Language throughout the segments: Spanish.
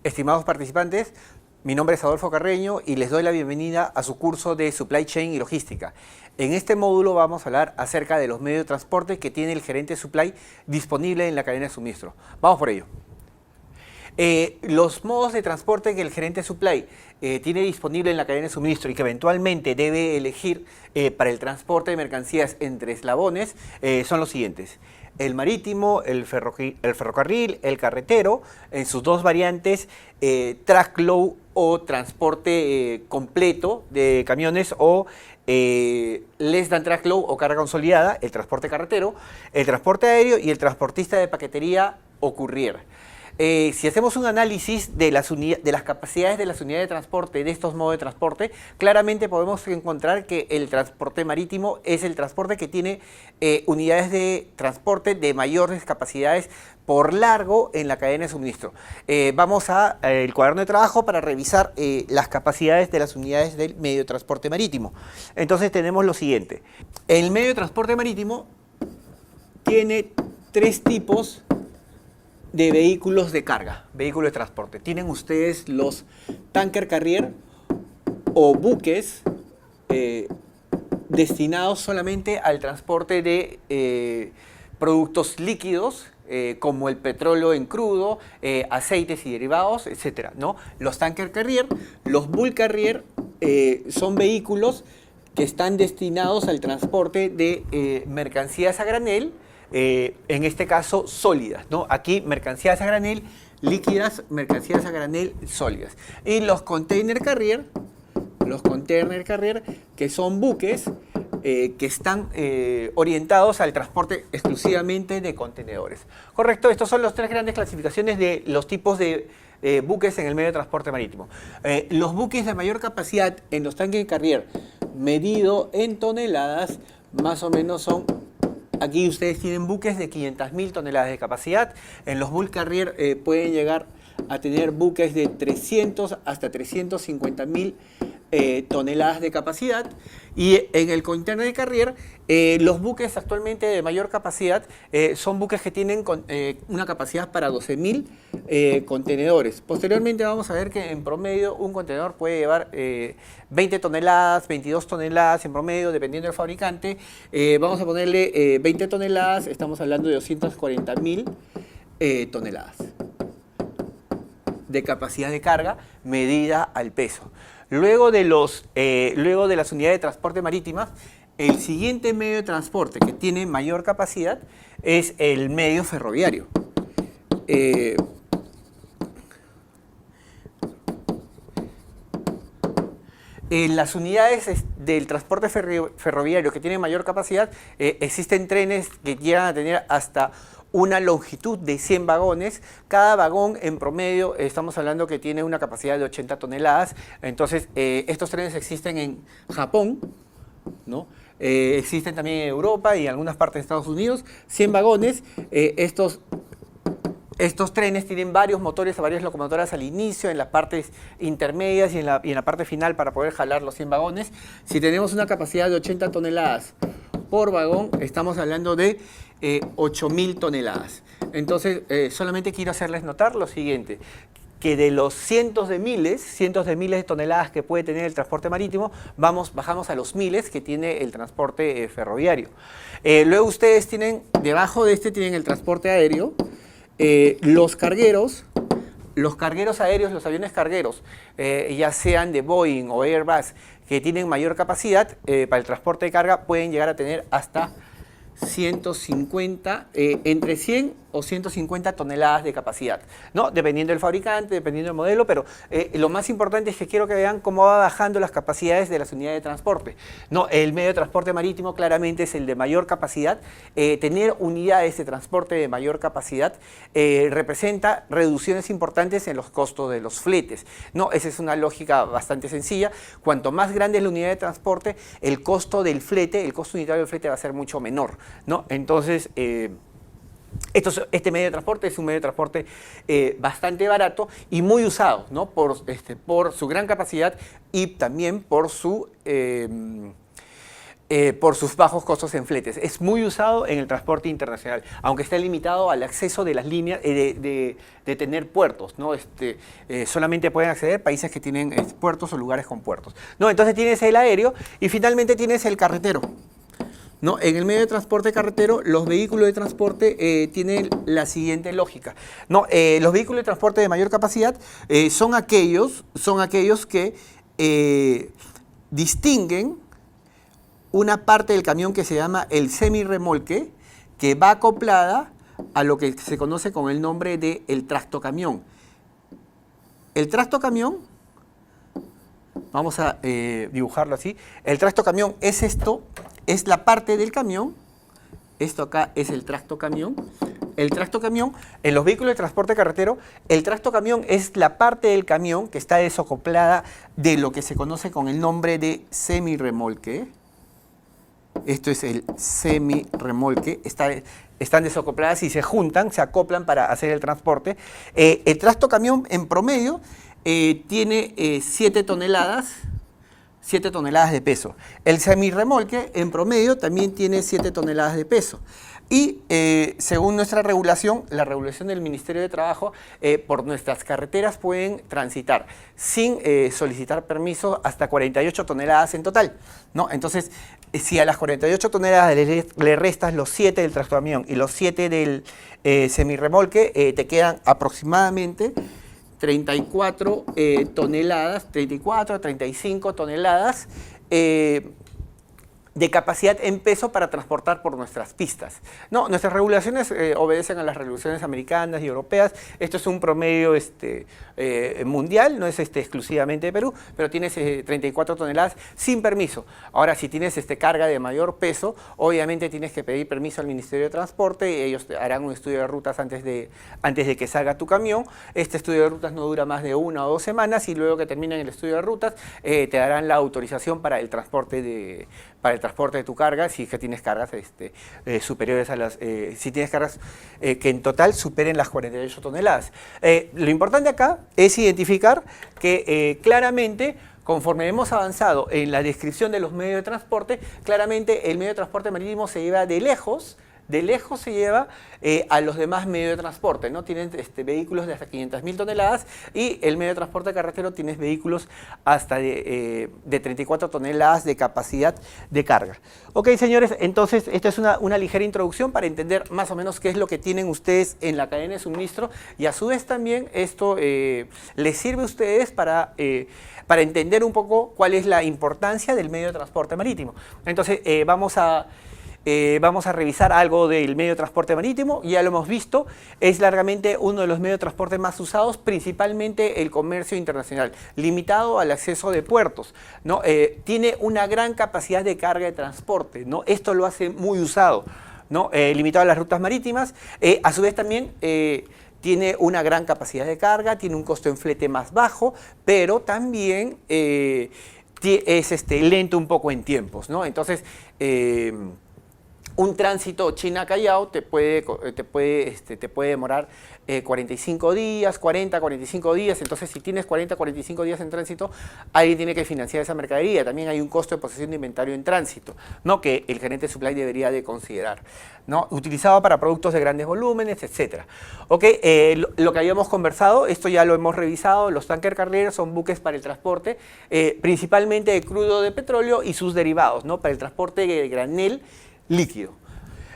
Estimados participantes, mi nombre es Adolfo Carreño y les doy la bienvenida a su curso de Supply Chain y Logística. En este módulo vamos a hablar acerca de los medios de transporte que tiene el gerente de Supply disponible en la cadena de suministro. Vamos por ello. Los modos de transporte que el gerente de Supply tiene disponible en la cadena de suministro y que eventualmente debe elegir para el transporte de mercancías entre eslabones son los siguientes. El marítimo, el ferrocarril, el carretero, en sus dos variantes, truckload o transporte completo de camiones o less than truckload o carga consolidada, el transporte carretero, el transporte aéreo y el transportista de paquetería o courier. Si hacemos un análisis de las capacidades de las unidades de transporte, de estos modos de transporte, claramente podemos encontrar que el transporte marítimo es el transporte que tiene unidades de transporte de mayores capacidades por largo en la cadena de suministro. Vamos al cuaderno de trabajo para revisar las capacidades de las unidades del medio de transporte marítimo. Entonces tenemos lo siguiente. El medio de transporte marítimo tiene tres tipos de vehículos de carga, vehículos de transporte. Tienen ustedes los tanker carrier o buques destinados solamente al transporte de productos líquidos como el petróleo en crudo, aceites y derivados, etcétera, ¿no? Los tanker carrier, los bulk carrier son vehículos que están destinados al transporte de mercancías a granel, en este caso sólidas, ¿no? Aquí mercancías a granel líquidas, mercancías a granel sólidas. Y los container carrier que son buques que están orientados al transporte exclusivamente de contenedores. Correcto, estos son las tres grandes clasificaciones de los tipos de buques en el medio de transporte marítimo. Los buques de mayor capacidad en los tanques carrier, medido en toneladas, más o menos son... Aquí ustedes tienen buques de 500.000 toneladas de capacidad. En los bulk carrier pueden llegar a tener buques de 300 hasta 350.000 toneladas de capacidad. Y en el container carrier, los buques actualmente de mayor capacidad son buques que tienen una capacidad para 12.000 contenedores. Posteriormente vamos a ver que en promedio un contenedor puede llevar 20 toneladas, 22 toneladas en promedio, dependiendo del fabricante. Vamos a ponerle 20 toneladas, estamos hablando de 240.000 toneladas de capacidad de carga medida al peso. Luego de las unidades de transporte marítimas, el siguiente medio de transporte que tiene mayor capacidad es el medio ferroviario. En las unidades del transporte ferroviario que tienen mayor capacidad, existen trenes que llegan a tener hasta una longitud de 100 vagones. Cada vagón en promedio estamos hablando que tiene una capacidad de 80 toneladas. Entonces, estos trenes existen en Japón, ¿no? Existen también en Europa y en algunas partes de Estados Unidos. 100 vagones. Estos trenes tienen varios motores, varias locomotoras al inicio, en las partes intermedias y en la parte final para poder jalar los 100 vagones. Si tenemos una capacidad de 80 toneladas por vagón, estamos hablando de 8.000 toneladas. Entonces, solamente quiero hacerles notar lo siguiente, que de los cientos de miles de toneladas que puede tener el transporte marítimo, bajamos a los miles que tiene el transporte ferroviario. Luego ustedes tienen, debajo de este tienen el transporte aéreo, los cargueros aéreos, los aviones cargueros, ya sean de Boeing o Airbus, que tienen mayor capacidad para el transporte de carga, pueden llegar a tener hasta 150, entre 100 o 150 toneladas de capacidad, ¿no? Dependiendo del fabricante, dependiendo del modelo, pero lo más importante es que quiero que vean cómo va bajando las capacidades de las unidades de transporte, ¿no? El medio de transporte marítimo claramente es el de mayor capacidad. Tener unidades de transporte de mayor capacidad representa reducciones importantes en los costos de los fletes, ¿no? Esa es una lógica bastante sencilla. Cuanto más grande es la unidad de transporte, el costo del flete, el costo unitario del flete va a ser mucho menor, ¿no? Entonces, este medio de transporte es un medio de transporte bastante barato y muy usado, ¿no? Por su gran capacidad y también por su por sus bajos costos en fletes. Es muy usado en el transporte internacional, aunque está limitado al acceso de las líneas, de tener puertos, ¿no? Solamente pueden acceder países que tienen puertos o lugares con puertos, ¿no? Entonces tienes el aéreo y finalmente tienes el carretero, ¿no? En el medio de transporte carretero, los vehículos de transporte tienen la siguiente lógica, ¿no? Los vehículos de transporte de mayor capacidad son aquellos que distinguen una parte del camión que se llama el semirremolque, que va acoplada a lo que se conoce con el nombre de el tractocamión. El tractocamión, vamos a dibujarlo así, el tractocamión es esto, es la parte del camión, esto acá es el tractocamión. El tractocamión, en los vehículos de transporte carretero, el tractocamión es la parte del camión que está desacoplada de lo que se conoce con el nombre de semirremolque. Esto es el semirremolque, están desacopladas y se juntan, se acoplan para hacer el transporte. El tractocamión en promedio tiene 7 toneladas de peso. El semirremolque en promedio también tiene 7 toneladas de peso. Y según nuestra regulación, la regulación del Ministerio de Trabajo, por nuestras carreteras pueden transitar sin solicitar permiso hasta 48 toneladas en total, ¿no? Entonces, si a las 48 toneladas le restas los 7 del tractocamión y los 7 del semirremolque, te quedan aproximadamente 34 toneladas, 34, 35 toneladas de capacidad en peso para transportar por nuestras pistas. No, nuestras regulaciones obedecen a las regulaciones americanas y europeas. Esto es un promedio mundial, no es exclusivamente de Perú, pero tienes 34 toneladas sin permiso. Ahora, si tienes carga de mayor peso, obviamente tienes que pedir permiso al Ministerio de Transporte y ellos harán un estudio de rutas antes de que salga tu camión. Este estudio de rutas no dura más de 1 o 2 semanas y luego que terminen el estudio de rutas te darán la autorización para el transporte de tu carga, si es que tienes cargas superiores a las, si tienes cargas que en total superen las 48 toneladas. Lo importante acá es identificar que claramente, conforme hemos avanzado en la descripción de los medios de transporte, claramente el medio de transporte marítimo se lleva de lejos se lleva a los demás medios de transporte, ¿no? Tienen vehículos de hasta 500.000 toneladas y el medio de transporte carretero tienes vehículos hasta de 34 toneladas de capacidad de carga. Ok, señores, entonces esta es una ligera introducción para entender más o menos qué es lo que tienen ustedes en la cadena de suministro y a su vez también esto les sirve a ustedes para entender un poco cuál es la importancia del medio de transporte marítimo. Entonces vamos a revisar algo del medio de transporte marítimo, ya lo hemos visto, es largamente uno de los medios de transporte más usados, principalmente el comercio internacional, limitado al acceso de puertos, ¿no? Tiene una gran capacidad de carga de transporte, ¿no? Esto lo hace muy usado, ¿no? Limitado a las rutas marítimas, a su vez también tiene una gran capacidad de carga, tiene un costo en flete más bajo, pero también es lento un poco en tiempos, ¿no? Entonces, un tránsito China-Callao te puede demorar 45 días, 40, 45 días. Entonces, si tienes 40, 45 días en tránsito, alguien tiene que financiar esa mercadería. También hay un costo de posesión de inventario en tránsito, ¿no? Que el gerente de supply debería de considerar, ¿no? Utilizado para productos de grandes volúmenes, etc. Ok, lo que habíamos conversado, esto ya lo hemos revisado, los tanker carriers son buques para el transporte, principalmente de crudo de petróleo y sus derivados, ¿no? Para el transporte de granel líquido.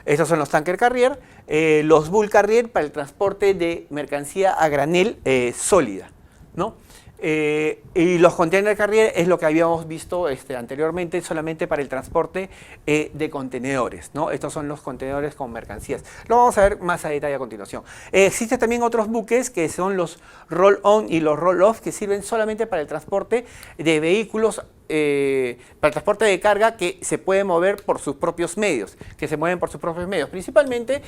Estos son los tanker carrier, los bulk carrier para el transporte de mercancía a granel sólida, ¿no? Y los container carrier es lo que habíamos visto anteriormente, solamente para el transporte de contenedores, ¿no? Estos son los contenedores con mercancías. Lo vamos a ver más a detalle a continuación. Existen también otros buques que son los roll-on y los roll-off, que sirven solamente para el transporte de vehículos, para el transporte de carga que se puede mover por sus propios medios, principalmente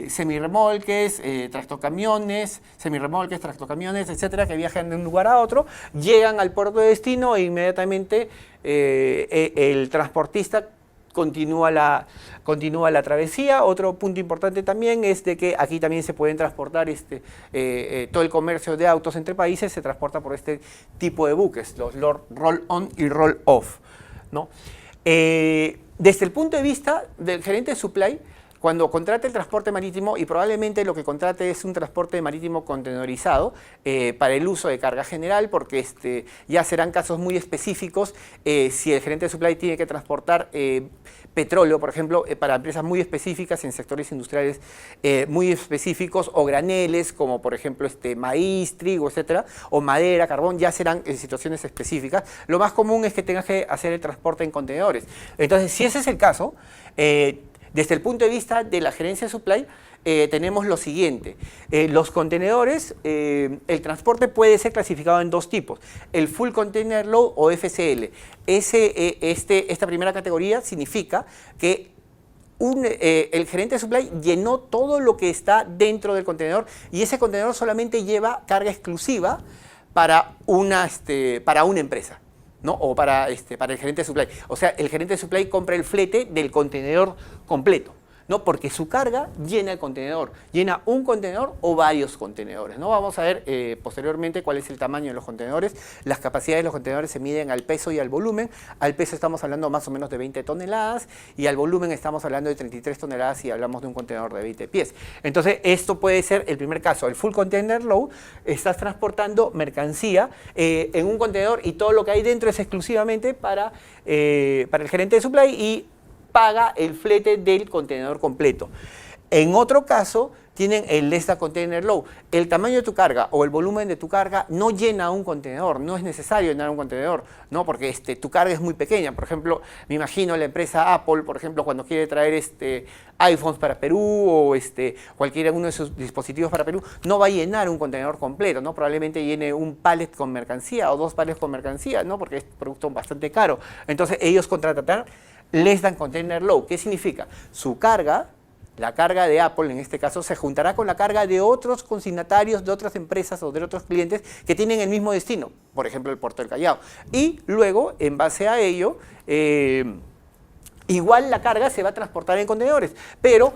semirremolques, tractocamiones, etcétera, que viajan de un lugar a otro, llegan al puerto de destino e inmediatamente el transportista continúa la travesía. Otro punto importante también es de que aquí también se pueden transportar todo el comercio de autos entre países se transporta por este tipo de buques, los roll-on y roll-off, ¿no? Desde el punto de vista del gerente de supply, cuando contrate el transporte marítimo, y probablemente lo que contrate es un transporte marítimo contenedorizado para el uso de carga general, porque ya serán casos muy específicos si el gerente de supply tiene que transportar petróleo, por ejemplo, para empresas muy específicas en sectores industriales muy específicos, o graneles, como por ejemplo maíz, trigo, etcétera, o madera, carbón, ya serán situaciones específicas. Lo más común es que tengas que hacer el transporte en contenedores. Entonces, si ese es el caso, desde el punto de vista de la gerencia de supply, tenemos lo siguiente. Los contenedores, el transporte puede ser clasificado en dos tipos: el Full Container Load o FCL. Esta primera categoría significa que el gerente de supply llenó todo lo que está dentro del contenedor, y ese contenedor solamente lleva carga exclusiva para una empresa, ¿no? O para el gerente de supply. O sea, el gerente de supply compra el flete del contenedor completo, ¿no? Porque su carga llena el contenedor, llena un contenedor o varios contenedores, ¿no? Vamos a ver posteriormente cuál es el tamaño de los contenedores. Las capacidades de los contenedores se miden al peso y al volumen. Al peso estamos hablando más o menos de 20 toneladas y al volumen estamos hablando de 33 toneladas si hablamos de un contenedor de 20 pies. Entonces, esto puede ser el primer caso, el Full Container Load. Estás transportando mercancía en un contenedor y todo lo que hay dentro es exclusivamente para el gerente de supply, y paga el flete del contenedor completo. En otro caso, tienen el Less Than Container Load. El tamaño de tu carga o el volumen de tu carga no llena un contenedor, no es necesario llenar un contenedor, ¿no? Porque tu carga es muy pequeña. Por ejemplo, me imagino la empresa Apple, por ejemplo, cuando quiere traer iPhones para Perú o cualquiera uno de sus dispositivos para Perú, no va a llenar un contenedor completo, ¿no? Probablemente llene un pallet con mercancía o dos pallets con mercancía, ¿no? Porque es un producto bastante caro. Entonces, ellos contratan Less Than Container Load. ¿Qué significa? Su carga, la carga de Apple en este caso, se juntará con la carga de otros consignatarios, de otras empresas o de otros clientes que tienen el mismo destino, por ejemplo el Puerto del Callao. Y luego, en base a ello, igual la carga se va a transportar en contenedores, pero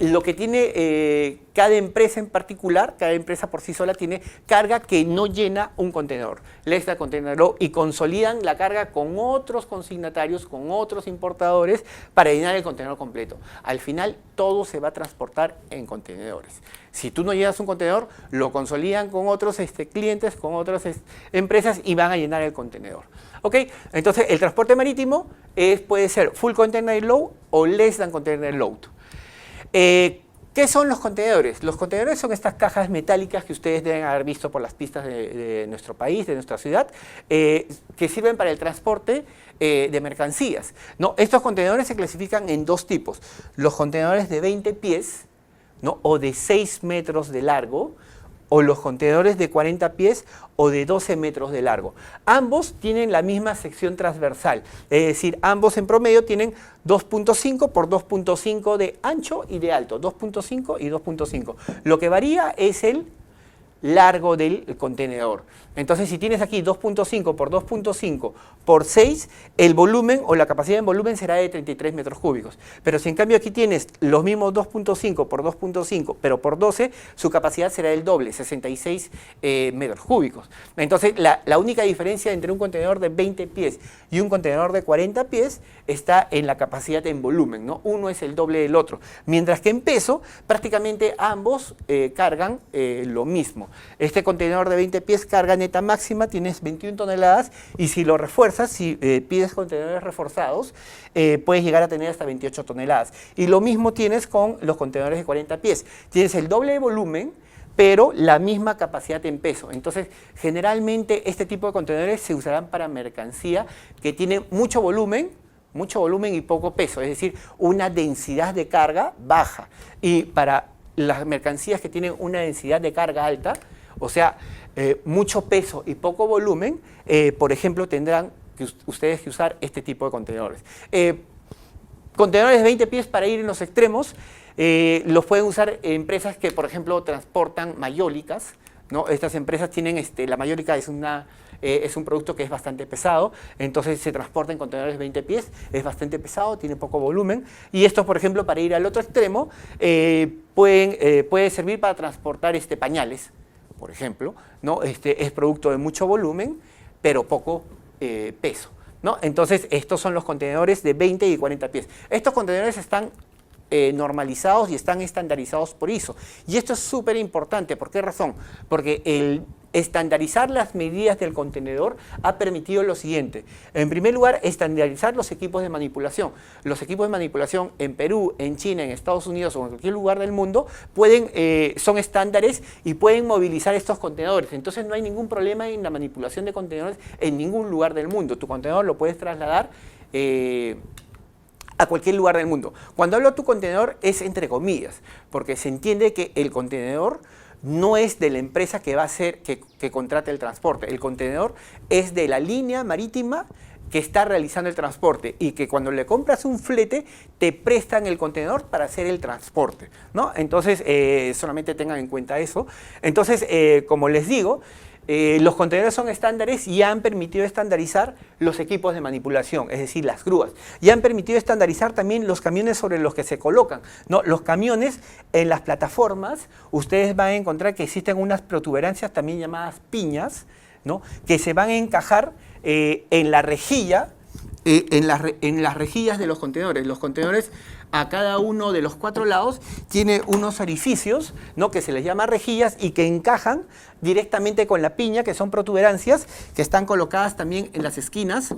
lo que tiene cada empresa en particular, cada empresa por sí sola tiene carga que no llena un contenedor, Less Than Container Load, y consolidan la carga con otros consignatarios, con otros importadores para llenar el contenedor completo. Al final todo se va a transportar en contenedores. Si tú no llenas un contenedor, lo consolidan con otros clientes, con otras empresas, y van a llenar el contenedor. ¿Ok? Entonces, el transporte marítimo puede ser Full Container Load o Less Than Container Load. ¿Qué son los contenedores? Los contenedores son estas cajas metálicas que ustedes deben haber visto por las pistas de nuestro país, de nuestra ciudad, que sirven para el transporte de mercancías, ¿no? Estos contenedores se clasifican en dos tipos: los contenedores de 20 pies, ¿no? O de 6 metros de largo, o los contenedores de 40 pies o de 12 metros de largo. Ambos tienen la misma sección transversal, es decir, ambos en promedio tienen 2.5 por 2.5 de ancho y de alto, 2.5 y 2.5. Lo que varía es el largo del contenedor. Entonces, si tienes aquí 2.5 por 2.5 por 6, el volumen o la capacidad en volumen será de 33 metros cúbicos. Pero si en cambio aquí tienes los mismos 2.5 por 2.5, pero por 12, su capacidad será el doble, 66 metros cúbicos. Entonces, la única diferencia entre un contenedor de 20 pies y un contenedor de 40 pies está en la capacidad en volumen, ¿no? Uno es el doble del otro. Mientras que en peso, prácticamente ambos cargan lo mismo. Este contenedor de 20 pies carga neta máxima, tienes 21 toneladas, y si lo refuerzas, si pides contenedores reforzados, puedes llegar a tener hasta 28 toneladas. Y lo mismo tienes con los contenedores de 40 pies. Tienes el doble de volumen, pero la misma capacidad en peso. Entonces, generalmente este tipo de contenedores se usarán para mercancía que tiene mucho volumen y poco peso, es decir, una densidad de carga baja. Y para las mercancías que tienen una densidad de carga alta, o sea, mucho peso y poco volumen, por ejemplo, tendrán ustedes que usar este tipo de contenedores. Contenedores de 20 pies para ir en los extremos, los pueden usar empresas que, por ejemplo, transportan mayólicas, ¿no? Estas empresas tienen, la mayólica es un producto que es bastante pesado, entonces se transporta en contenedores de 20 pies, es bastante pesado, tiene poco volumen, y estos, por ejemplo, para ir al otro extremo, puede servir para transportar pañales, por ejemplo, ¿no? Es producto de mucho volumen, pero poco peso, ¿no? Entonces, estos son los contenedores de 20 y 40 pies. Estos contenedores están normalizados y están estandarizados por ISO. Y esto es súper importante. ¿Por qué razón? Porque el estandarizar las medidas del contenedor ha permitido lo siguiente. En primer lugar, estandarizar los equipos de manipulación. Los equipos de manipulación en Perú, en China, en Estados Unidos o en cualquier lugar del mundo son estándares y pueden movilizar estos contenedores. Entonces no hay ningún problema en la manipulación de contenedores en ningún lugar del mundo. Tu contenedor lo puedes trasladar a cualquier lugar del mundo. Cuando hablo de tu contenedor es entre comillas, porque se entiende que el contenedor no es de la empresa que va a hacer, que contrate el transporte. El contenedor es de la línea marítima que está realizando el transporte y que cuando le compras un flete te prestan el contenedor para hacer el transporte, ¿no? Entonces, solamente tengan en cuenta eso. Entonces, como les digo, los contenedores son estándares y han permitido estandarizar los equipos de manipulación, es decir, las grúas. Y han permitido estandarizar también los camiones sobre los que se colocan, ¿no? Los camiones en las plataformas, ustedes van a encontrar que existen unas protuberancias también llamadas piñas, ¿no? Que se van a encajar en la rejilla, en las rejillas de los contenedores. Los contenedores a cada uno de los 4 lados tiene unos orificios, ¿no? Que se les llama rejillas y que encajan directamente con la piña, que son protuberancias que están colocadas también en las esquinas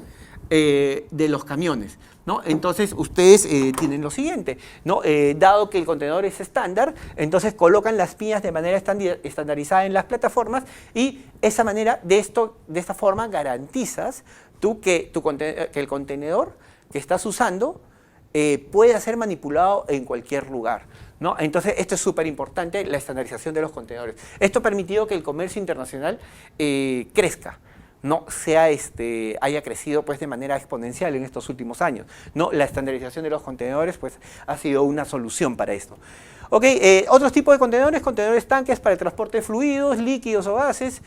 de los camiones, ¿no? Entonces ustedes tienen lo siguiente, ¿no? Dado que el contenedor es estándar, entonces colocan las piñas de manera estandarizada en las plataformas y esa manera, de esta forma garantizas tú que el contenedor que estás usando puede ser manipulado en cualquier lugar, ¿no? Entonces, esto es súper importante, la estandarización de los contenedores. Esto ha permitido que el comercio internacional crezca, no haya crecido pues, de manera exponencial en estos últimos años, ¿no? La estandarización de los contenedores pues, ha sido una solución para esto. Ok, otros tipos de contenedores tanques para el transporte de fluidos, líquidos o gases,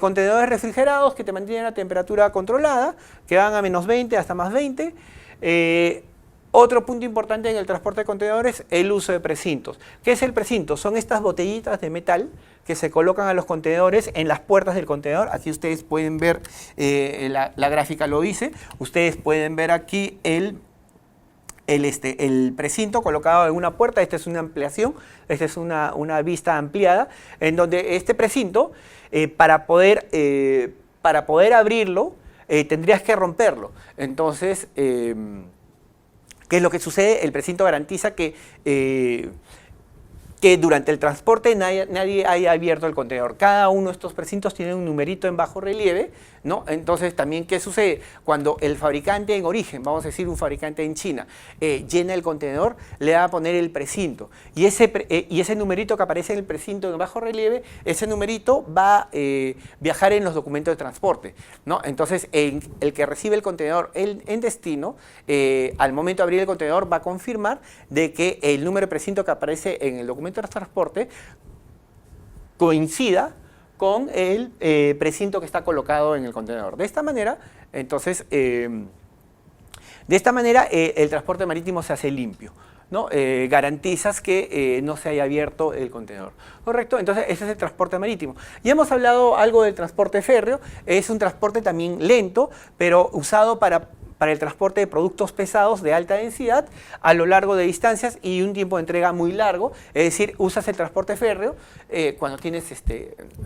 contenedores refrigerados que te mantienen a temperatura controlada, que van a -20 hasta +20. Otro punto importante en el transporte de contenedores, el uso de precintos. ¿Qué es el precinto? Son estas botellitas de metal que se colocan a los contenedores en las puertas del contenedor. Aquí ustedes pueden ver, la gráfica lo dice, ustedes pueden ver aquí el precinto colocado en una puerta. Esta es una ampliación, esta es una vista ampliada, en donde este precinto, para poder abrirlo, tendrías que romperlo. Entonces, ¿qué es lo que sucede? El precinto garantiza que durante el transporte nadie haya abierto el contenedor. Cada uno de estos precintos tiene un numerito en bajo relieve, ¿no? Entonces, también, ¿qué sucede? Cuando el fabricante en origen, vamos a decir un fabricante en China, llena el contenedor, le va a poner el precinto. Y ese numerito que aparece en el precinto en bajo relieve, ese numerito va a viajar en los documentos de transporte, ¿no? Entonces, el que recibe el contenedor en destino, al momento de abrir el contenedor, va a confirmar de que el número de precinto que aparece en el documento de transporte coincida con el precinto que está colocado en el contenedor. De esta manera, entonces, el transporte marítimo se hace limpio, ¿no? Garantizas que no se haya abierto el contenedor, ¿correcto? Entonces, ese es el transporte marítimo. Ya hemos hablado algo del transporte férreo. Es un transporte también lento, pero usado para el transporte de productos pesados de alta densidad a lo largo de distancias y un tiempo de entrega muy largo. Es decir, usas el transporte férreo cuando tienes,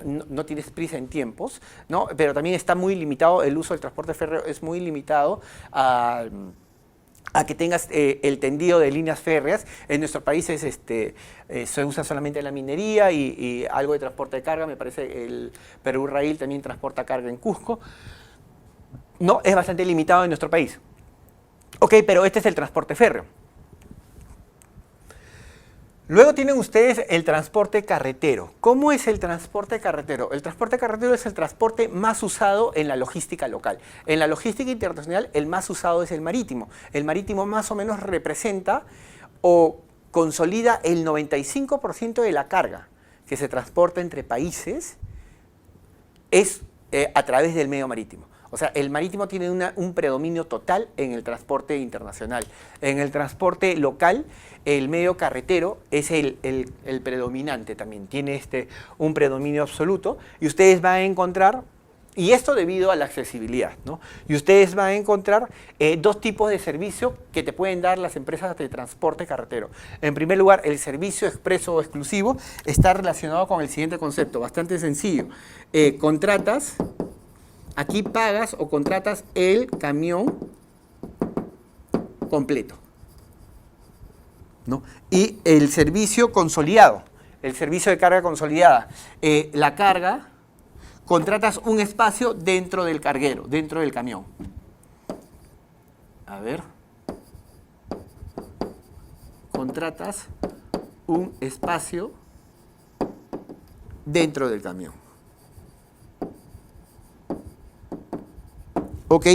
no tienes prisa en tiempos, ¿no? Pero también está muy limitado, el uso del transporte férreo es muy limitado a que tengas el tendido de líneas férreas. En nuestro país se usa solamente en la minería y algo de transporte de carga. Me parece el Perú Rail también transporta carga en Cusco. No, es bastante limitado en nuestro país. Ok, pero este es el transporte férreo. Luego tienen ustedes el transporte carretero. ¿Cómo es el transporte carretero? El transporte carretero es el transporte más usado en la logística local. En la logística internacional, el más usado es el marítimo. El marítimo más o menos representa o consolida el 95% de la carga que se transporta entre países es a través del medio marítimo. O sea, el marítimo tiene un predominio total en el transporte internacional. En el transporte local, el medio carretero es el predominante también. Tiene un predominio absoluto y ustedes van a encontrar Y esto debido a la accesibilidad, ¿no? Y ustedes van a encontrar dos tipos de servicio que te pueden dar las empresas de transporte carretero. En primer lugar, el servicio expreso o exclusivo está relacionado con el siguiente concepto, bastante sencillo. Contratas, aquí pagas o contratas el camión completo, ¿no? Y el servicio consolidado, el servicio de carga consolidada, la carga, contratas un espacio dentro del carguero, dentro del camión. A ver. Contratas un espacio dentro del camión. Ok,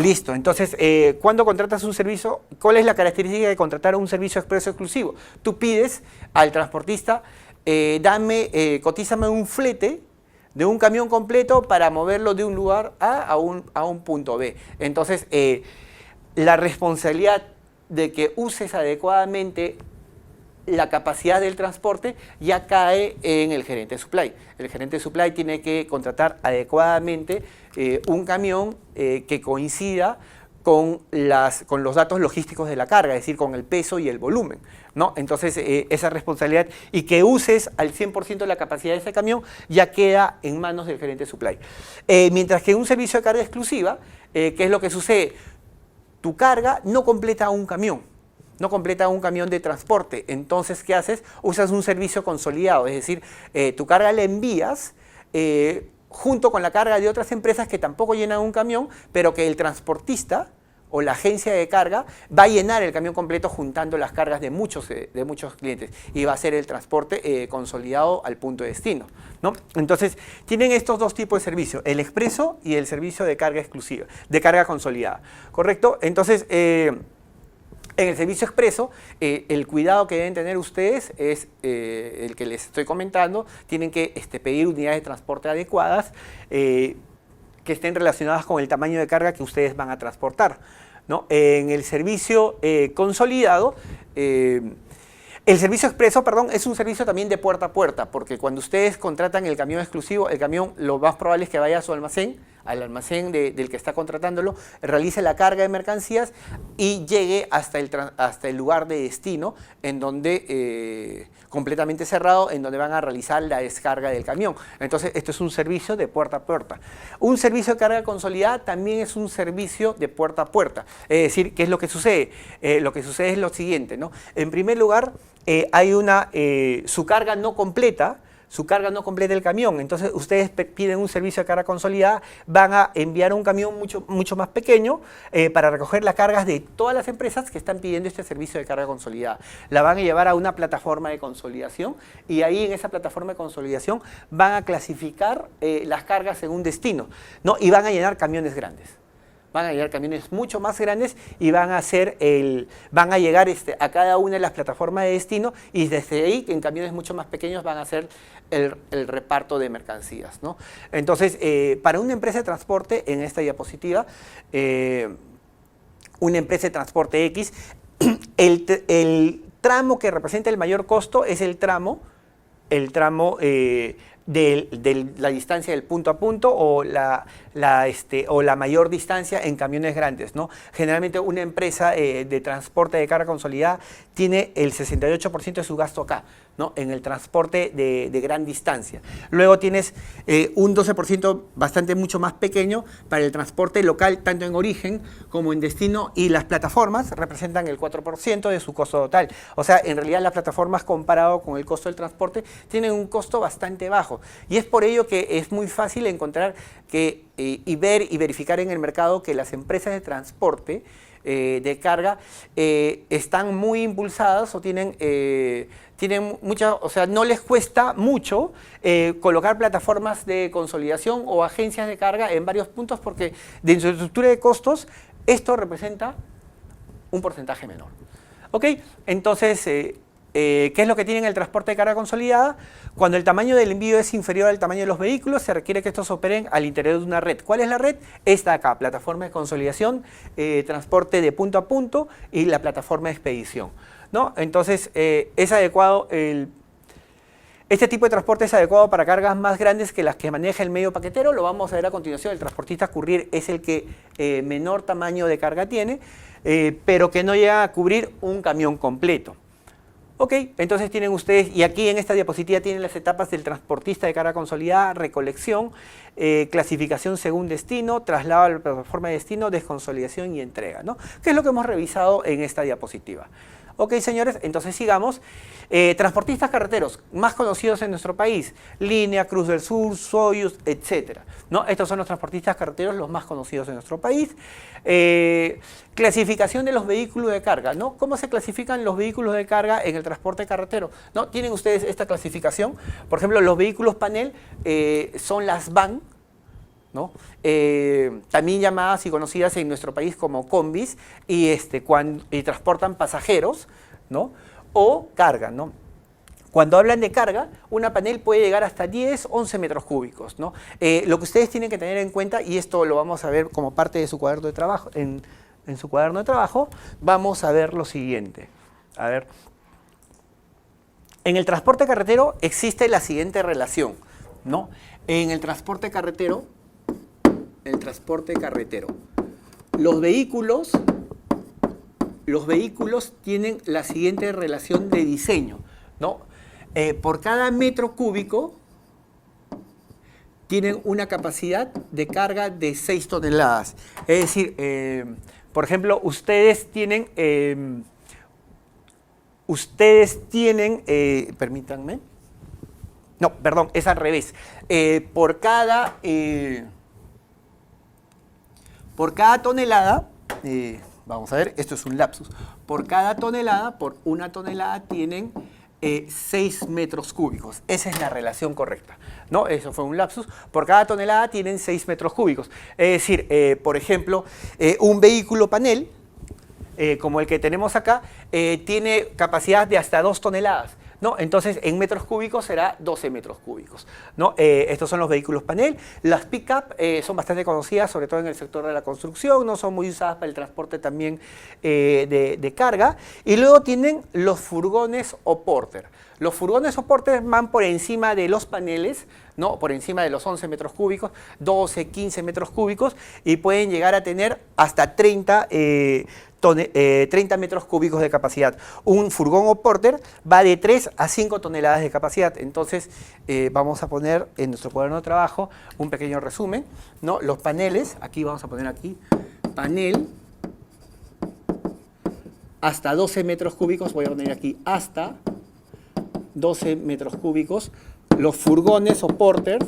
listo. Entonces, cuando contratas un servicio, ¿cuál es la característica de contratar un servicio expreso exclusivo? Tú pides al transportista, cotízame un flete de un camión completo para moverlo de un lugar A a un punto B. Entonces, la responsabilidad de que uses adecuadamente la capacidad del transporte ya cae en el gerente de supply. El gerente de supply tiene que contratar adecuadamente un camión que coincida con los datos logísticos de la carga, es decir, con el peso y el volumen, ¿no? Entonces, esa responsabilidad y que uses al 100% de la capacidad de ese camión ya queda en manos del gerente de supply. Mientras que un servicio de carga exclusiva, ¿qué es lo que sucede? Tu carga no completa un camión. No completa un camión de transporte. Entonces, ¿qué haces? Usas un servicio consolidado, es decir, tu carga la envías junto con la carga de otras empresas que tampoco llenan un camión, pero que el transportista o la agencia de carga va a llenar el camión completo juntando las cargas de muchos clientes y va a ser el transporte consolidado al punto de destino, ¿no? Entonces, tienen estos dos tipos de servicios, el expreso y el servicio de carga exclusiva, de carga consolidada, ¿correcto? Entonces, en el servicio expreso, el cuidado que deben tener ustedes es el que les estoy comentando. Tienen que pedir unidades de transporte adecuadas que estén relacionadas con el tamaño de carga que ustedes van a transportar, ¿no? En el servicio consolidado, el servicio expreso, perdón, es un servicio también de puerta a puerta, porque cuando ustedes contratan el camión exclusivo, el camión lo más probable es que vaya a su almacén, al almacén del que está contratándolo, realice la carga de mercancías y llegue hasta el lugar de destino, en donde, completamente cerrado, en donde van a realizar la descarga del camión. Entonces, esto es un servicio de puerta a puerta. Un servicio de carga consolidada también es un servicio de puerta a puerta. Es decir, ¿qué es lo que sucede? Lo que sucede es lo siguiente, ¿no? En primer lugar, hay su carga no completa el camión. Entonces, ustedes piden un servicio de carga consolidada, van a enviar un camión mucho más pequeño para recoger las cargas de todas las empresas que están pidiendo este servicio de carga consolidada. La van a llevar a una plataforma de consolidación y ahí en esa plataforma de consolidación van a clasificar las cargas según destino, ¿no? Y van a llenar camiones grandes. Van a llegar camiones mucho más grandes y van a llegar a cada una de las plataformas de destino y desde ahí, en camiones mucho más pequeños, van a hacer el reparto de mercancías, ¿no? Entonces, para una empresa de transporte, en esta diapositiva, una empresa de transporte X, el tramo que representa el mayor costo es el tramo de la distancia del punto a punto o la mayor distancia en camiones grandes, ¿no? Generalmente una empresa de transporte de carga consolidada tiene el 68% de su gasto acá, ¿no? En el transporte de gran distancia. Luego tienes un 12% mucho más pequeño para el transporte local, tanto en origen como en destino, y las plataformas representan el 4% de su costo total. O sea, en realidad las plataformas, comparado con el costo del transporte, tienen un costo bastante bajo. Y es por ello que es muy fácil encontrar y ver y verificar en el mercado que las empresas de transporte de carga están muy impulsadas o tienen o sea, no les cuesta mucho colocar plataformas de consolidación o agencias de carga en varios puntos, porque de su estructura de costos esto representa un porcentaje menor. ¿Ok? Entonces, ¿qué es lo que tiene el transporte de carga consolidada? Cuando el tamaño del envío es inferior al tamaño de los vehículos, se requiere que estos operen al interior de una red. ¿Cuál es la red? Esta acá, plataforma de consolidación, transporte de punto a punto y la plataforma de expedición, ¿no? Entonces, es adecuado Este tipo de transporte es adecuado para cargas más grandes que las que maneja el medio paquetero. Lo vamos a ver a continuación. El transportista courier es el que menor tamaño de carga tiene, pero que no llega a cubrir un camión completo. Ok, entonces tienen ustedes, y aquí en esta diapositiva tienen las etapas del transportista de carga consolidada, recolección, clasificación según destino, traslado a la plataforma de destino, desconsolidación y entrega, ¿no? Que es lo que hemos revisado en esta diapositiva. Ok, señores, entonces sigamos. Transportistas carreteros más conocidos en nuestro país, Línea, Cruz del Sur, Soyuz, etc. ¿No? Estos son los transportistas carreteros los más conocidos en nuestro país. Clasificación de los vehículos de carga, ¿no? ¿Cómo se clasifican los vehículos de carga en el transporte carretero? ¿No? ¿Tienen ustedes esta clasificación? Por ejemplo, los vehículos panel son las van, ¿no? También llamadas y conocidas en nuestro país como combis, y transportan pasajeros, ¿no? O carga, ¿no? Cuando hablan de carga, una panel puede llegar hasta 10, 11 metros cúbicos, ¿no? Lo que ustedes tienen que tener en cuenta, y esto lo vamos a ver como parte de su cuaderno de trabajo, en su cuaderno de trabajo, vamos a ver lo siguiente. A ver. En el transporte carretero existe la siguiente relación, ¿no? En el transporte carretero, los vehículos tienen la siguiente relación de diseño, ¿no? Por cada metro cúbico tienen una capacidad de carga de 6 toneladas. Es decir, por ejemplo, ustedes tienen, permítanme, no, perdón, es al revés. Por cada tonelada, vamos a ver, esto es un lapsus. Por cada tonelada, por una tonelada tienen 6 metros cúbicos. Esa es la relación correcta, ¿no? Eso fue un lapsus. Por cada tonelada tienen 6 metros cúbicos. Es decir, por ejemplo, un vehículo panel, como el que tenemos acá, tiene capacidad de hasta 2 toneladas. ¿No? Entonces, en metros cúbicos será 12 metros cúbicos, ¿no? Estos son los vehículos panel. Las pick-up son bastante conocidas, sobre todo en el sector de la construcción, no son muy usadas para el transporte también de carga. Y luego tienen los furgones o porter. Los furgones o porter van por encima de los paneles, ¿no? Por encima de los 11 metros cúbicos, 12, 15 metros cúbicos, y pueden llegar a tener hasta 30 metros cúbicos de capacidad. Un furgón o porter va de 3 a 5 toneladas de capacidad. Entonces, vamos a poner en nuestro cuaderno de trabajo un pequeño resumen, ¿no? Los paneles, aquí vamos a poner aquí, panel, hasta 12 metros cúbicos, voy a poner aquí, hasta 12 metros cúbicos. Los furgones o porters,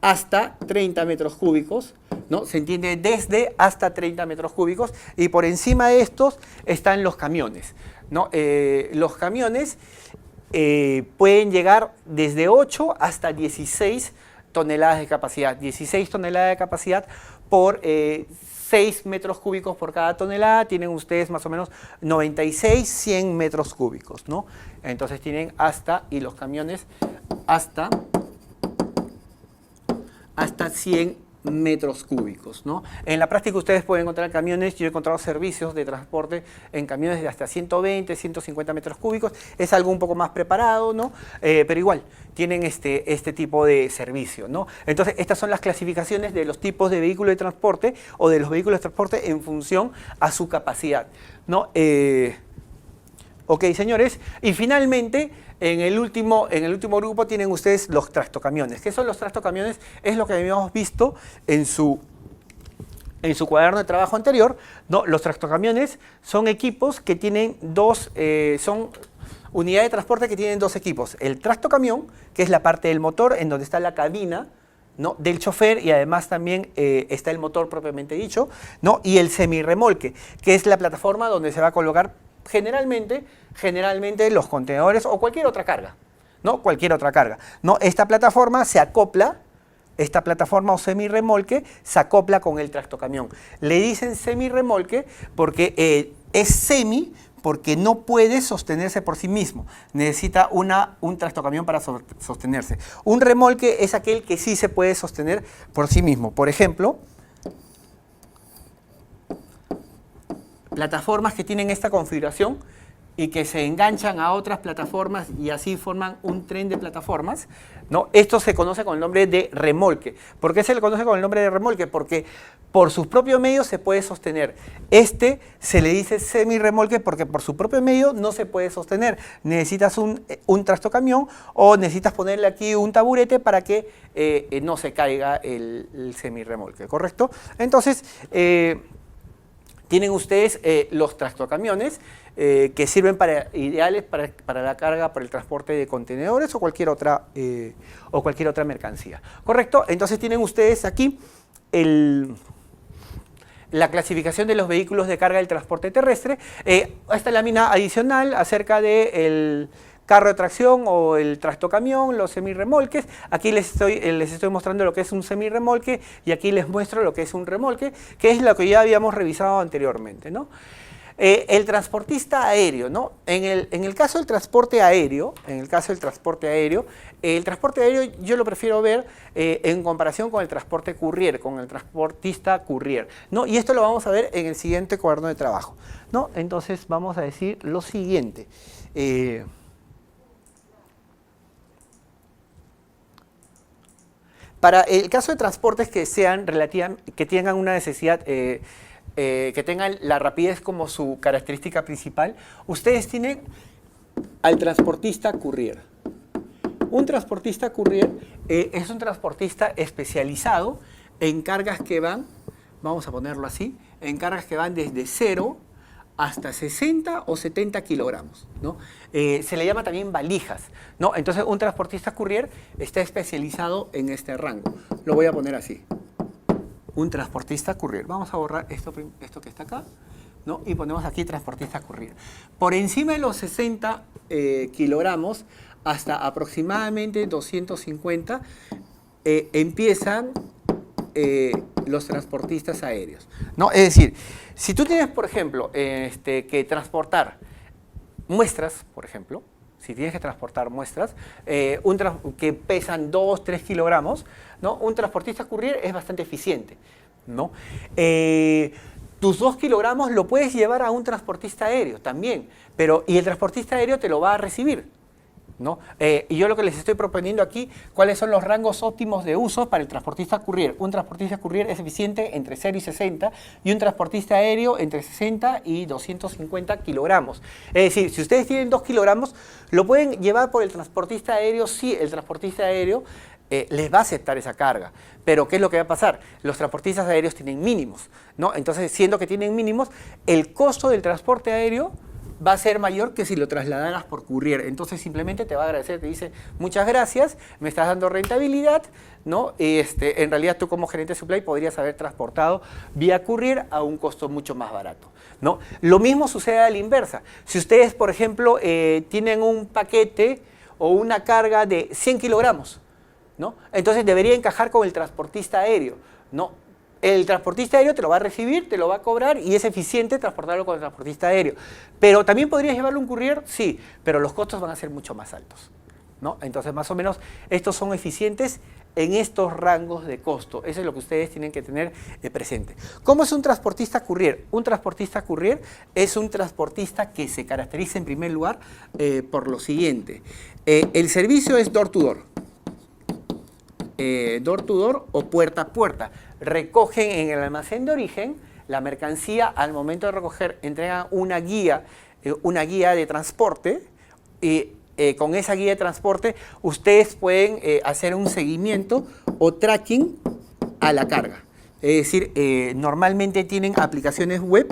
hasta 30 metros cúbicos, ¿no? Se entiende desde hasta 30 metros cúbicos, y por encima de estos están los camiones, ¿no? Los camiones pueden llegar desde 8 hasta 16 toneladas de capacidad. 16 toneladas de capacidad por 6 metros cúbicos por cada tonelada, tienen ustedes más o menos 96, 100 metros cúbicos, ¿no? Entonces tienen hasta, y los camiones hasta 100 metros cúbicos, ¿no? En la práctica ustedes pueden encontrar camiones, yo he encontrado servicios de transporte en camiones de hasta 120, 150 metros cúbicos, es algo un poco más preparado, ¿no? Pero igual, tienen este tipo de servicio, ¿no? Entonces, estas son las clasificaciones de los tipos de vehículos de transporte o de los vehículos de transporte en función a su capacidad, ¿no? Ok, señores, y finalmente, en el último grupo tienen ustedes los tractocamiones. ¿Qué son los tractocamiones? Es lo que habíamos visto en su cuaderno de trabajo anterior, ¿no? Los tractocamiones son equipos que tienen son unidades de transporte que tienen 2 equipos. El tractocamión, que es la parte del motor, en donde está la cabina, ¿no? Del chofer, y además también está el motor propiamente dicho, ¿no? Y el semirremolque, que es la plataforma donde se va a colocar generalmente los contenedores o cualquier otra carga, ¿no? Cualquier otra carga, ¿no? Esta plataforma o semirremolque se acopla con el tractocamión. Le dicen semirremolque porque es semi, porque no puede sostenerse por sí mismo. Necesita un tractocamión para sostenerse. Un remolque es aquel que sí se puede sostener por sí mismo. Por ejemplo, plataformas que tienen esta configuración y que se enganchan a otras plataformas y así forman un tren de plataformas, ¿no? Esto se conoce con el nombre de remolque. ¿Por qué se le conoce con el nombre de remolque? Porque por sus propios medios se puede sostener. Este se le dice semirremolque porque por su propio medio no se puede sostener. Necesitas un tractocamión o necesitas ponerle aquí un taburete para que no se caiga el semirremolque, ¿correcto? Entonces, tienen ustedes los tractocamiones que sirven ideales para la carga, para el transporte de contenedores o cualquier otra mercancía. ¿Correcto? Entonces tienen ustedes aquí la clasificación de los vehículos de carga del transporte terrestre. Esta lámina adicional acerca del carro de tracción o el tractocamión, los semirremolques. Aquí les estoy mostrando lo que es un semirremolque y aquí les muestro lo que es un remolque, que es lo que ya habíamos revisado anteriormente, ¿no? El transportista aéreo, ¿no? En el caso del transporte aéreo, el transporte aéreo yo lo prefiero ver en comparación con el transporte courier, con el transportista courier, ¿no? Y esto lo vamos a ver en el siguiente cuaderno de trabajo, ¿no? Entonces vamos a decir lo siguiente. Para el caso de transportes que tengan una necesidad, que tengan la rapidez como su característica principal, ustedes tienen al transportista courier. Un transportista courier es un transportista especializado en cargas que van, vamos a ponerlo así, en cargas que van desde 0 hasta 60 o 70 kilogramos, ¿no? Se le llama también valijas, ¿no? Entonces un transportista courier está especializado en este rango. Lo voy a poner así. Un transportista courier. Vamos a borrar esto que está acá, ¿no? Y ponemos aquí transportista courier. Por encima de los 60 kilogramos hasta aproximadamente 250 empiezan los transportistas aéreos, ¿no? Es decir, si tú tienes, por ejemplo, que transportar muestras, por ejemplo, si tienes que transportar muestras que pesan 2, 3 kilogramos, ¿no? Un transportista courier es bastante eficiente, ¿no? Tus 2 kilogramos lo puedes llevar a un transportista aéreo también, y el transportista aéreo te lo va a recibir, ¿no? Y yo lo que les estoy proponiendo aquí, cuáles son los rangos óptimos de uso para el transportista courier. Un transportista courier es eficiente entre 0 y 60 y un transportista aéreo entre 60 y 250 kilogramos. Es decir, si ustedes tienen 2 kilogramos, lo pueden llevar por el transportista aéreo si el transportista aéreo les va a aceptar esa carga. Pero ¿qué es lo que va a pasar? Los transportistas aéreos tienen mínimos, ¿no? Entonces, siendo que tienen mínimos, el costo del transporte aéreo va a ser mayor que si lo trasladaras por courier. Entonces simplemente te va a agradecer, te dice muchas gracias, me estás dando rentabilidad, ¿no? En realidad tú como gerente de supply podrías haber transportado vía courier a un costo mucho más barato, ¿no? Lo mismo sucede a la inversa. Si ustedes, por ejemplo, tienen un paquete o una carga de 100 kilogramos, ¿no? Entonces debería encajar con el transportista aéreo, ¿no? El transportista aéreo te lo va a recibir, te lo va a cobrar y es eficiente transportarlo con el transportista aéreo. Pero también podrías llevarlo un courier, sí, pero los costos van a ser mucho más altos, ¿no? Entonces, más o menos, estos son eficientes en estos rangos de costo. Eso es lo que ustedes tienen que tener presente. ¿Cómo es un transportista courier? Un transportista courier es un transportista que se caracteriza en primer lugar por lo siguiente. El servicio es door to door. Door to door o puerta a puerta. Recogen en el almacén de origen la mercancía, al momento de recoger entregan una guía de transporte y con esa guía de transporte ustedes pueden hacer un seguimiento o tracking a la carga. Es decir, normalmente tienen aplicaciones web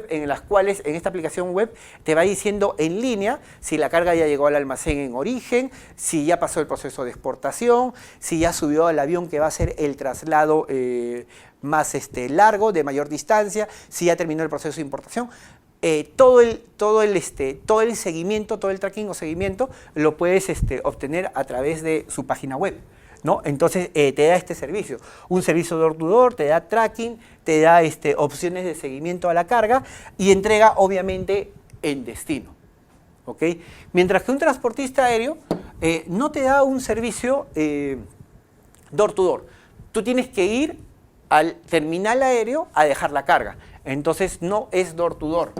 en las cuales en esta aplicación web te va diciendo en línea si la carga ya llegó al almacén en origen, si ya pasó el proceso de exportación, si ya subió al avión que va a hacer el traslado más largo, de mayor distancia, si ya terminó el proceso de importación. Todo el seguimiento, todo el tracking o seguimiento lo puedes obtener a través de su página web, ¿no? Entonces te da este servicio, un servicio door to door, te da tracking, te da opciones de seguimiento a la carga y entrega obviamente en destino, ¿ok? Mientras que un transportista aéreo no te da un servicio door to door. Tú tienes que ir al terminal aéreo a dejar la carga, entonces no es door to door.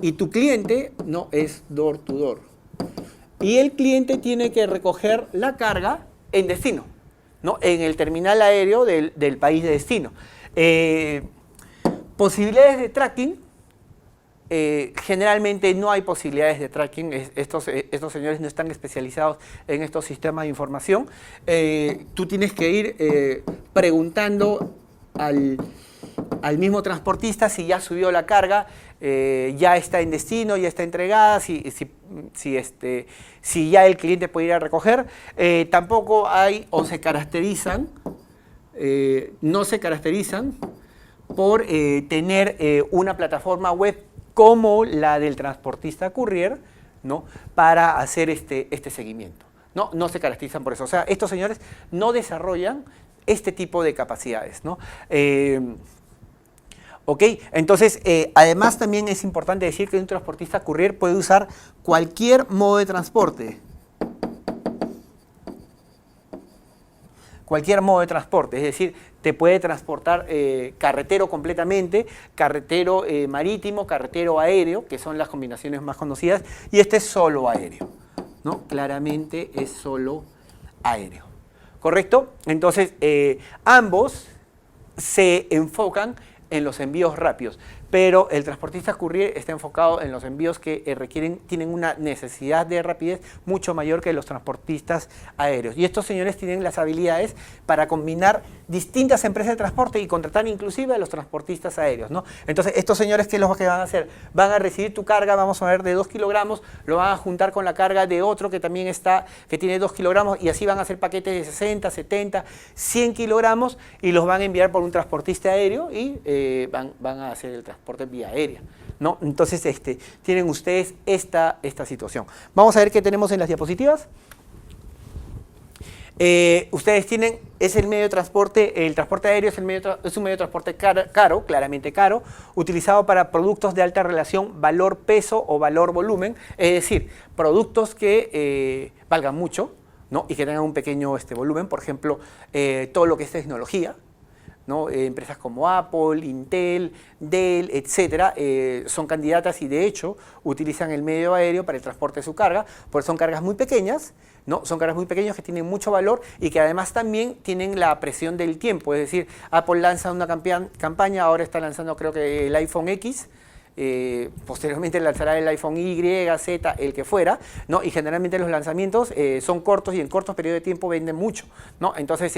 y tu cliente no es door to door. Y el cliente tiene que recoger la carga en destino, ¿no? En el terminal aéreo del país de destino. Posibilidades de tracking. Generalmente no hay posibilidades de tracking. Estos señores no están especializados en estos sistemas de información. Tú tienes que ir preguntando al mismo transportista si ya subió la carga, ya está en destino, ya está entregada, si ya el cliente puede ir a recoger. Tampoco hay o se caracterizan, no se caracterizan por tener una plataforma web como la del transportista courier, ¿no? Para hacer este seguimiento. No se caracterizan por eso. O sea, estos señores no desarrollan este tipo de capacidades, ¿no? ¿Ok? Entonces, además también es importante decir que un transportista courier puede usar cualquier modo de transporte. Cualquier modo de transporte, es decir, te puede transportar carretero completamente, carretero marítimo, carretero aéreo, que son las combinaciones más conocidas, y este es solo aéreo, ¿no? Claramente es solo aéreo, ¿correcto? Entonces, ambos se enfocan en los envíos rápidos, pero el transportista courier está enfocado en los envíos que tienen una necesidad de rapidez mucho mayor que los transportistas aéreos. Y estos señores tienen las habilidades para combinar distintas empresas de transporte y contratar inclusive a los transportistas aéreos, ¿no? Entonces, estos señores, ¿qué es lo que van a hacer? Van a recibir tu carga, vamos a ver, de 2 kilogramos, lo van a juntar con la carga de otro que también que tiene 2 kilogramos, y así van a hacer paquetes de 60, 70, 100 kilogramos y los van a enviar por un transportista aéreo y van a hacer el transporte vía aérea, ¿no? Entonces, tienen ustedes esta situación. Vamos a ver qué tenemos en las diapositivas. Ustedes tienen, es el medio de transporte, el transporte aéreo es un medio de transporte caro, claramente caro, utilizado para productos de alta relación valor-peso o valor-volumen, es decir, productos que valgan mucho, ¿no? Y que tengan un pequeño volumen, por ejemplo, todo lo que es tecnología, ¿no? Empresas como Apple, Intel, Dell, etcétera, son candidatas y de hecho utilizan el medio aéreo para el transporte de su carga, porque son cargas muy pequeñas, ¿no? Son cargas muy pequeñas que tienen mucho valor y que además también tienen la presión del tiempo, es decir, Apple lanza una campaña, ahora está lanzando creo que el iPhone X, posteriormente lanzará el iPhone Y, Z, el que fuera, ¿no? Y generalmente los lanzamientos son cortos y en cortos periodos de tiempo venden mucho, ¿no? Entonces,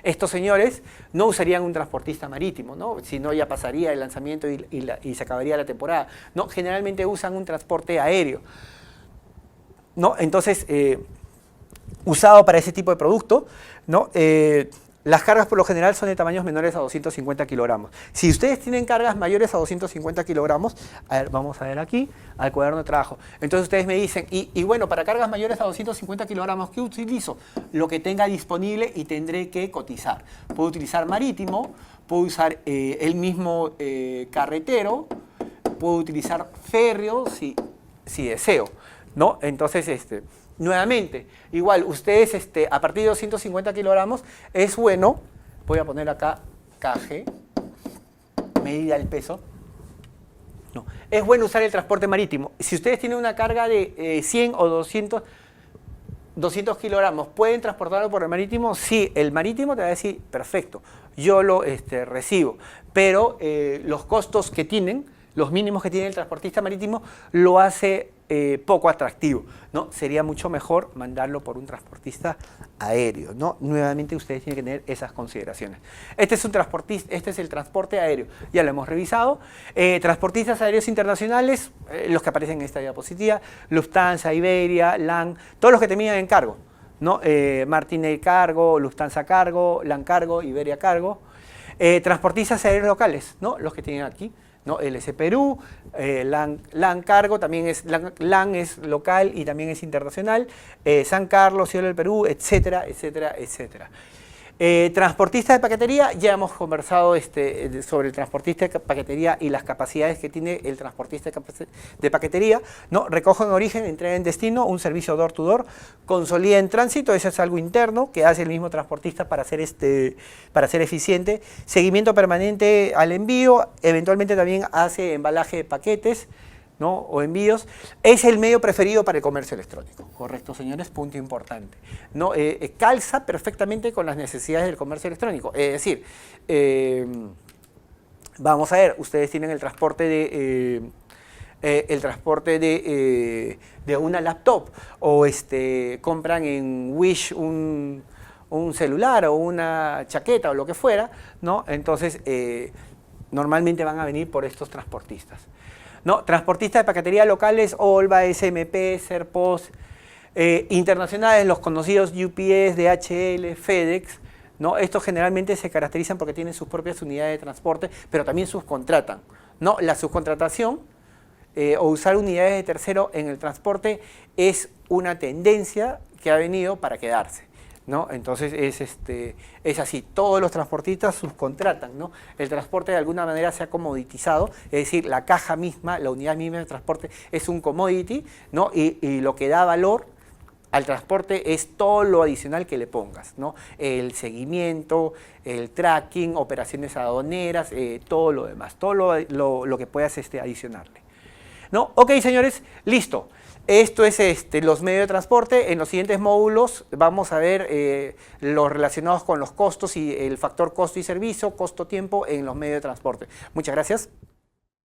estos señores no usarían un transportista marítimo, ¿no? Si no, ya pasaría el lanzamiento y se acabaría la temporada, ¿no? Generalmente usan un transporte aéreo, ¿no? Entonces, usado para ese tipo de producto, ¿no? Las cargas por lo general son de tamaños menores a 250 kilogramos. Si ustedes tienen cargas mayores a 250 kilogramos, a ver, vamos a ver aquí, al cuaderno de trabajo. Entonces ustedes me dicen, y bueno, para cargas mayores a 250 kilogramos, ¿qué utilizo? Lo que tenga disponible y tendré que cotizar. Puedo utilizar marítimo, puedo usar el mismo carretero, puedo utilizar férreo si deseo, ¿no? Entonces, nuevamente, igual, ustedes a partir de 250 kilogramos es bueno, voy a poner acá KG, medida del peso, no, es bueno usar el transporte marítimo. Si ustedes tienen una carga de 100 o 200 kilogramos, ¿pueden transportarlo por el marítimo? Sí, el marítimo te va a decir, perfecto, yo lo recibo, pero los costos que tienen, los mínimos que tiene el transportista marítimo, lo hace poco atractivo, ¿no? Sería mucho mejor mandarlo por un transportista aéreo, ¿no? Nuevamente ustedes tienen que tener esas consideraciones. Este es el transporte aéreo, ya lo hemos revisado. Transportistas aéreos internacionales, los que aparecen en esta diapositiva, Lufthansa, Iberia, LAN, todos los que terminan en cargo, ¿no? Martin Cargo, Lufthansa Cargo, LAN Cargo, Iberia Cargo. Transportistas aéreos locales, ¿no? Los que tienen aquí, ¿no? LS Perú, LAN Cargo, también LAN es local y también es internacional, San Carlos, Cielo del Perú, etcétera, etcétera, etcétera. Transportista de paquetería, ya hemos conversado sobre el transportista de paquetería y las capacidades que tiene el transportista de paquetería, ¿no? Recoge en origen, entrega en destino, un servicio door to door, consolida en tránsito, eso es algo interno que hace el mismo transportista para ser eficiente, seguimiento permanente al envío, eventualmente también hace embalaje de paquetes, ¿no? O envíos, es el medio preferido para el comercio electrónico. Correcto, señores, punto importante. ¿No? Calza perfectamente con las necesidades del comercio electrónico. Es decir, vamos a ver, ustedes tienen el transporte de una laptop o compran en Wish un celular o una chaqueta o lo que fuera, ¿no? Entonces, normalmente van a venir por estos transportistas. ¿No? Transportistas de paquetería locales, Olva, SMP, Serpost, internacionales, los conocidos UPS, DHL, FedEx, ¿no? Estos generalmente se caracterizan porque tienen sus propias unidades de transporte, pero también subcontratan, ¿no? La subcontratación o usar unidades de tercero en el transporte es una tendencia que ha venido para quedarse, ¿no? Entonces es así, todos los transportistas subcontratan, ¿no? El transporte de alguna manera se ha comoditizado, es decir, la caja misma, la unidad misma de transporte es un commodity, ¿no? Y lo que da valor al transporte es todo lo adicional que le pongas, ¿no? El seguimiento, el tracking, operaciones aduaneras, todo lo demás, todo lo que puedas adicionarle, ¿no? Ok, señores, listo. Esto es los medios de transporte. En los siguientes módulos vamos a ver los relacionados con los costos y el factor costo y servicio, costo-tiempo en los medios de transporte. Muchas gracias.